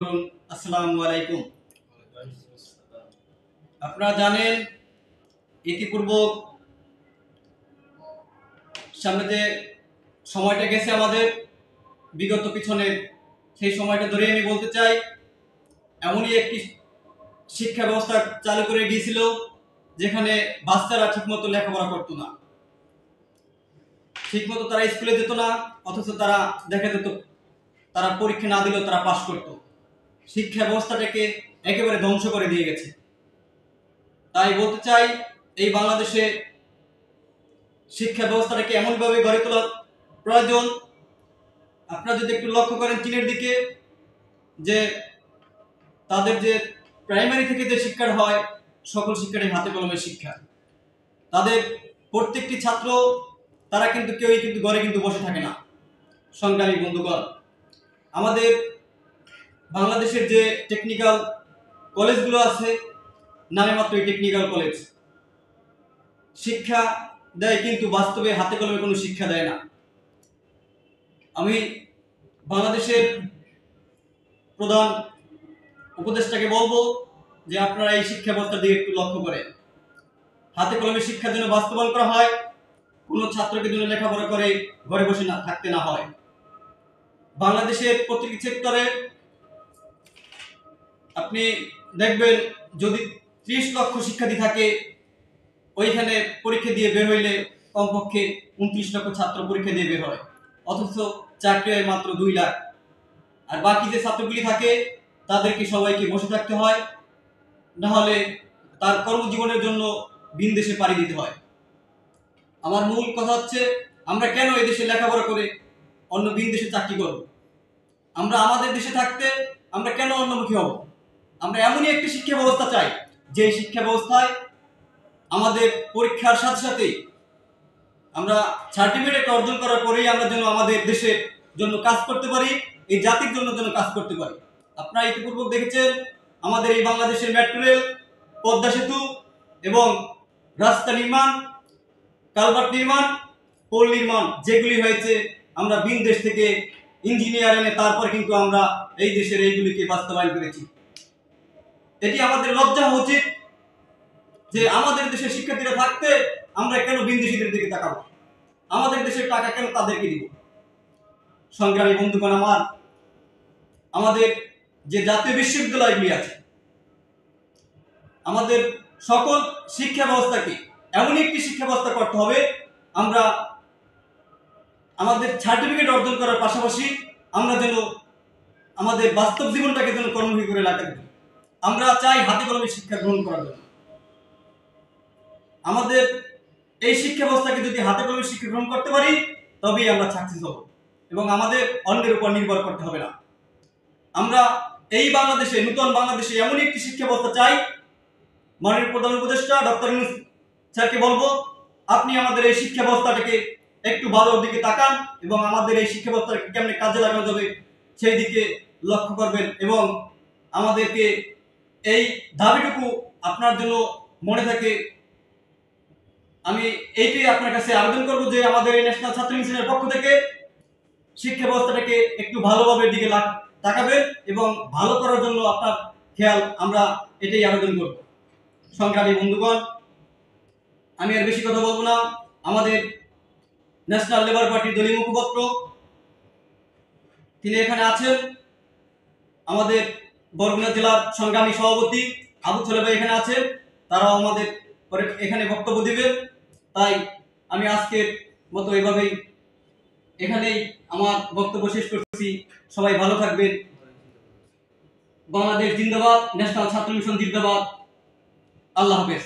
আসসালামু আলাইকুম। আপনারা জানেন ইতিপূর্ব সামনে যে সময়টা গেছে আমাদের বিগত পিছনে সেই সময়টা ধরে আমি বলতে চাই এমনই একটি শিক্ষা ব্যবস্থা চালু করে গিয়েছিল যেখানে বাচ্চারা ঠিকমতো লেখাপড়া করতো না, ঠিকমতো তারা স্কুলে যেত না, অথচ তারা দেখা যেত তারা পরীক্ষা না দিলেও তারা পাশ করত। শিক্ষা ব্যবস্থাটাকে একেবারে ধ্বংস করে দিয়ে গেছে। তাই বলতে চাই এই বাংলাদেশে শিক্ষা ব্যবস্থাটাকে এমনভাবে গড়ে তোলা প্রয়োজন। আপনারা যদি একটু লক্ষ্য করেন চীনের দিকে, যে তাদের যে প্রাইমারি থেকে যে শিক্ষাটা হয় সকল শিক্ষাটাই হাতে কলমের শিক্ষা। তাদের প্রত্যেকটি ছাত্র তারা কিন্তু কেউই কিন্তু ঘরে কিন্তু বসে থাকে না। সংগ্রামী বন্ধুগণ, আমাদের বাংলাদেশের যে টেকনিক্যাল কলেজগুলো আছে, নামে মাত্র টেকনিক্যাল কলেজ, শিক্ষা দেয় কিন্তু বাস্তবে হাতে কলমে কোনো শিক্ষা দেয় না। আমি বাংলাদেশের প্রধান উপদেষ্টাকে বলবো যে আপনারা এই শিক্ষা ব্যবস্থার দিকে একটু লক্ষ্য করেন, হাতে কলমে শিক্ষার জন্য বাস্তবায়ন করা হয়, কোনো ছাত্রকে জন্য লেখাপড়া করে ঘরে বসে না থাকতে না হয়। বাংলাদেশের প্রতিটি সেক্টরে আপনি দেখবেন যদি 30 লক্ষ শিক্ষার্থী থাকে, ওইখানে পরীক্ষা দিয়ে বের হইলে কমপক্ষে 29 লক্ষ ছাত্র পরীক্ষা দিয়ে বের হয়, অথচ চাকরি হয় মাত্র 2 লাখ। আর বাকি যে ছাত্রগুলি থাকে তাদেরকে সবাইকে বসে থাকতে হয়, না হলে তার কর্মজীবনের জন্য ভিন দেশে পাড়ি দিতে হয়। আমার মূল কথা হচ্ছে, আমরা কেন এই দেশে লেখাপড়া করে অন্য ভিন দেশে চাকরি করব? আমরা আমাদের দেশে থাকতে আমরা কেন অন্যমুখী হব? আমরা এমনই একটি শিক্ষা ব্যবস্থা চাই যে শিক্ষা ব্যবস্থায় আমাদের পরীক্ষার সাথে সাথে আমরা সার্টিফিকেট অর্জন করার পরেই আমরা যেন আমাদের দেশের জন্য কাজ করতে পারি, এই জাতির জন্য যেন কাজ করতে পারি। আপনারা ইতিপূর্বে দেখেছেন আমাদের এই বাংলাদেশের মেট্রো রেল, পদ্মা সেতু এবং রাস্তা নির্মাণ, কালভার্ট নির্মাণ, পোল নির্মাণ যেগুলি হয়েছে, আমরা ভিন দেশ থেকে ইঞ্জিনিয়ার এনে তারপর কিন্তু আমরা এই দেশের এইগুলিকে বাস্তবায়ন করেছি। এটি আমাদের লজ্জা হওয়া উচিত যে আমাদের দেশের শিক্ষার্থীরা থাকতে আমরা কেন বিদেশিদের দিকে তাকাবো, আমাদের দেশের টাকা কেন তাদেরকে দিব? সংগ্রামী বন্ধুগণ আমার, আমাদের যে জাতীয় বিশ্ববিদ্যালয়গুলি আছে, আমাদের সকল শিক্ষা ব্যবস্থাকে এমন একটি শিক্ষা ব্যবস্থা করতে হবে, আমরা আমাদের সার্টিফিকেট অর্জন করার পাশাপাশি আমরা যেন আমাদের বাস্তব জীবনটাকে যেন কর্মমুখী করে রাখতে পারি। আমরা চাই হাতে কলমে শিক্ষা গ্রহণ করার জন্য। আমাদের এই শিক্ষা ব্যবস্থাকে যদি হাতে কলমে শিক্ষা গ্রহণ করতে পারি তবেই আমরা সাকসেস হব এবং আমাদের অন্যের উপর নির্ভর করতে হবে না। আমরা এই বাংলাদেশে, নতুন বাংলাদেশে এমন একটি শিক্ষা ব্যবস্থা চাই। মাননীয় প্রধান উপদেষ্টা ডক্টর ইউনূস স্যারকে বলবো, আপনি আমাদের এই শিক্ষা ব্যবস্থাটাকে একটু ভালোর দিকে তাকান এবং আমাদের এই শিক্ষা ব্যবস্থাকে কেমনে কাজে লাগানো যাবে সেই দিকে লক্ষ্য করবেন এবং আমাদেরকে এই দাবিটুকু আপনার জন্য মনে থাকে। আমি এইটাই আপনার কাছে আবেদন করব যে আমাদের এই ন্যাশনাল ছাত্র মিশনের পক্ষ থেকে শিক্ষা ব্যবস্থাটাকে একটু ভালোভাবে দিকে তাকাবেন এবং ভালো করার জন্য আপনার খেয়াল, আমরা এটাই আবেদন করব। সংগ্রামী বন্ধুগণ, আমি আর বেশি কথা বলবো না। আমাদের ন্যাশনাল লেবার পার্টির দলীয় মুখপাত্র তিনি এখানে আছেন, আমাদের বরগুনা জেলার সংগ্রামী সভাপতি আবু ছেলে ভাই এখানে আছেন, তারাও আমাদের এখানে বক্তব্য দিবেন। তাই আমি আজকের মতো এভাবেই এখানেই আমার বক্তব্য শেষ করছি। সবাই ভালো থাকবেন। বাংলাদেশ জিন্দাবাদ, ন্যাশনাল ছাত্র মিশন জিন্দাবাদ। আল্লাহ হাফেজ।